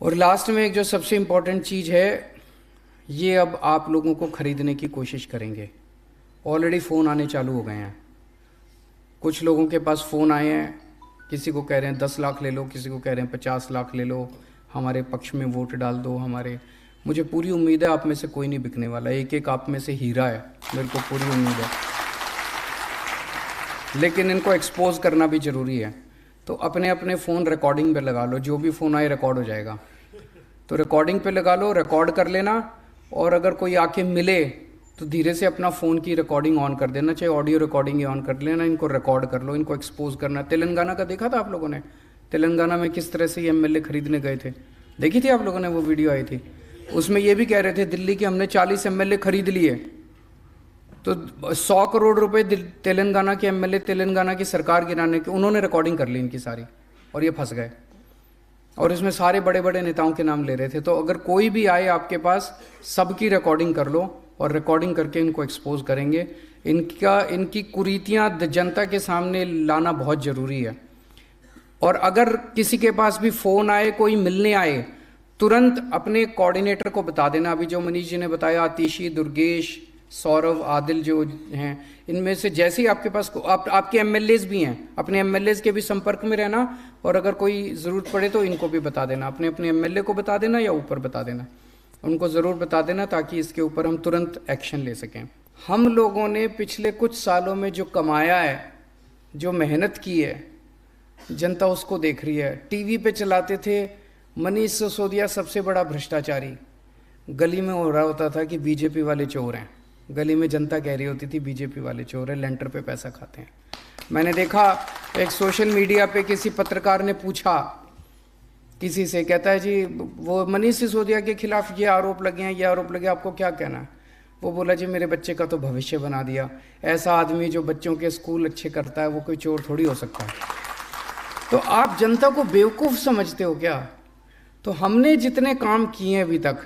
और लास्ट में एक जो सबसे इम्पोर्टेंट चीज़ है, ये अब आप लोगों को ख़रीदने की कोशिश करेंगे। ऑलरेडी फ़ोन आने चालू हो गए हैं। कुछ लोगों के पास फ़ोन आए हैं, किसी को कह रहे हैं 10 लाख ले लो, किसी को कह रहे हैं 50 लाख ले लो, हमारे पक्ष में वोट डाल दो। मुझे पूरी उम्मीद है आप में से कोई नहीं बिकने वाला, एक एक आप में से हीरा है, मेरे को पूरी उम्मीद है। लेकिन इनको एक्सपोज करना भी ज़रूरी है। तो अपने अपने फ़ोन रिकॉर्डिंग पे लगा लो, जो भी फ़ोन आए रिकॉर्ड हो जाएगा। तो रिकॉर्डिंग पे लगा लो, रिकॉर्ड कर लेना, और अगर कोई आके मिले तो धीरे से अपना फ़ोन की रिकॉर्डिंग ऑन कर देना, चाहे ऑडियो रिकॉर्डिंग ही ऑन कर लेना। इनको रिकॉर्ड कर लो, इनको एक्सपोज करना। तेलंगाना का देखा था आप लोगों ने? तेलंगाना में किस तरह से ये एमएलए खरीदने गए थे, देखी थी आप लोगों ने? वो वीडियो आई थी, उसमें ये भी कह रहे थे दिल्ली के हमने 40 एमएलए खरीद लिए। तो 100 करोड़ रुपए तेलंगाना के एमएलए, तेलंगाना की सरकार गिराने के, उन्होंने रिकॉर्डिंग कर ली इनकी सारी, और ये फंस गए। और इसमें सारे बड़े बड़े नेताओं के नाम ले रहे थे। तो अगर कोई भी आए आपके पास, सबकी रिकॉर्डिंग कर लो, और रिकॉर्डिंग करके इनको एक्सपोज करेंगे। इनकी कुरीतियाँ जनता के सामने लाना बहुत ज़रूरी है। और अगर किसी के पास भी फ़ोन आए, कोई मिलने आए, तुरंत अपने कोऑर्डिनेटर को बता देना। अभी जो मनीष जी ने बताया, आतिशी, दुर्गेश, सौरभ, आदिल जो हैं, इनमें से जैसे ही आपके पास आपके एमएलएज भी हैं, अपने एमएलएज के भी संपर्क में रहना। और अगर कोई ज़रूरत पड़े तो इनको भी बता देना, अपने अपने एमएलए को बता देना या ऊपर बता देना, उनको ज़रूर बता देना, ताकि इसके ऊपर हम तुरंत एक्शन ले सकें। हम लोगों ने पिछले कुछ सालों में जो कमाया है, जो मेहनत की है, जनता उसको देख रही है। टीवी पे चलाते थे मनीष सिसोदिया सबसे बड़ा भ्रष्टाचारी, गली में हो रहा होता था कि बीजेपी वाले चोर हैं। गली में जनता कह रही होती थी बीजेपी वाले चोर हैं, लेंटर पे पैसा खाते हैं। मैंने देखा एक सोशल मीडिया पे किसी पत्रकार ने पूछा किसी से, कहता है जी वो मनीष सिसोदिया के खिलाफ ये आरोप लगे हैं, ये आरोप लगे, आपको क्या कहना है? वो बोला जी मेरे बच्चे का तो भविष्य बना दिया। ऐसा आदमी जो बच्चों के स्कूल अच्छे करता है, वो कोई चोर थोड़ी हो सकता है। तो आप जनता को बेवकूफ़ समझते हो क्या? तो हमने जितने काम किए अभी तक,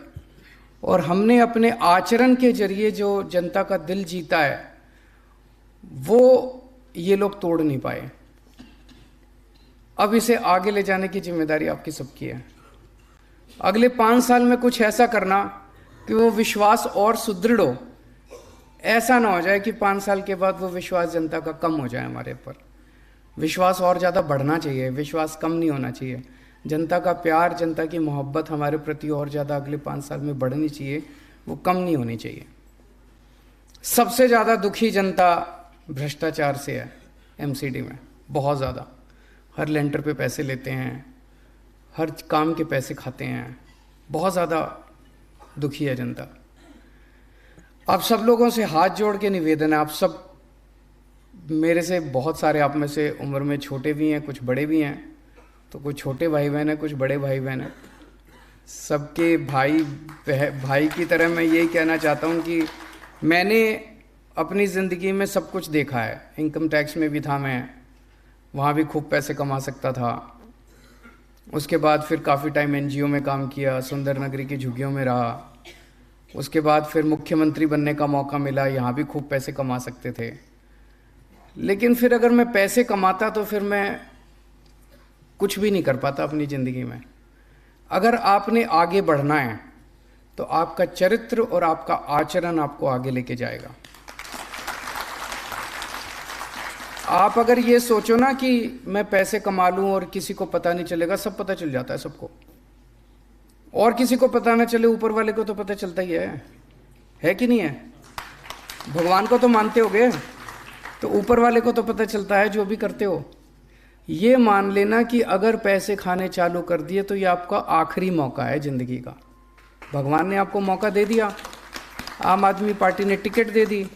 और हमने अपने आचरण के जरिए जो जनता का दिल जीता है, वो ये लोग तोड़ नहीं पाए। अब इसे आगे ले जाने की जिम्मेदारी आपकी सबकी है। अगले 5 साल में कुछ ऐसा करना कि वो विश्वास और सुदृढ़ हो। ऐसा ना हो जाए कि 5 साल के बाद वो विश्वास जनता का कम हो जाए हमारे ऊपर। विश्वास और ज़्यादा बढ़ना चाहिए, विश्वास कम नहीं होना चाहिए। जनता का प्यार, जनता की मोहब्बत हमारे प्रति और ज़्यादा अगले 5 साल में बढ़नी चाहिए, वो कम नहीं होनी चाहिए। सबसे ज़्यादा दुखी जनता भ्रष्टाचार से है एमसीडी में, बहुत ज़्यादा। हर लेंटर पे पैसे लेते हैं, हर काम के पैसे खाते हैं, बहुत ज़्यादा दुखी है जनता। आप सब लोगों से हाथ जोड़ के निवेदन है, आप सब मेरे से, बहुत सारे आप में से उम्र में छोटे भी हैं, कुछ बड़े भी हैं। तो कुछ छोटे भाई बहन हैं, कुछ बड़े भाई बहन हैं। सबके भाई की तरह मैं यही कहना चाहता हूँ कि मैंने अपनी ज़िंदगी में सब कुछ देखा है। इनकम टैक्स में भी था मैं, वहाँ भी खूब पैसे कमा सकता था। उसके बाद फिर काफ़ी टाइम एनजीओ में काम किया, सुंदर नगरी की झुग्गियों में रहा। उसके बाद फिर मुख्यमंत्री बनने का मौका मिला, यहाँ भी खूब पैसे कमा सकते थे। लेकिन फिर अगर मैं पैसे कमाता तो फिर मैं कुछ भी नहीं कर पाता अपनी ज़िंदगी में। अगर आपने आगे बढ़ना है तो आपका चरित्र और आपका आचरण आपको आगे लेके जाएगा। आप अगर ये सोचो ना कि मैं पैसे कमा लूं और किसी को पता नहीं चलेगा, सब पता चल जाता है सबको। और किसी को पता ना चले, ऊपर वाले को तो पता चलता ही है कि नहीं है? भगवान को तो मानते होगे, तो ऊपर वाले को तो पता चलता है जो भी करते हो। ये मान लेना कि अगर पैसे खाने चालू कर दिए तो ये आपका आखिरी मौका है ज़िंदगी का। भगवान ने आपको मौका दे दिया, आम आदमी पार्टी ने टिकट दे दी,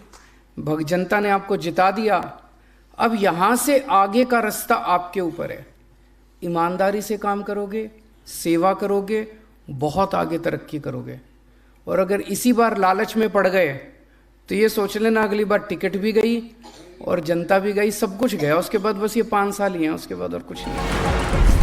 जनता ने आपको जिता दिया। अब यहाँ से आगे का रास्ता आपके ऊपर है। ईमानदारी से काम करोगे, सेवा करोगे, बहुत आगे तरक्की करोगे। और अगर इसी बार लालच में पड़ गए तो ये सोच लेना अगली बार टिकट भी गई और जनता भी गई, सब कुछ गया। उसके बाद बस ये 5 साल ही हैं, उसके बाद और कुछ नहीं।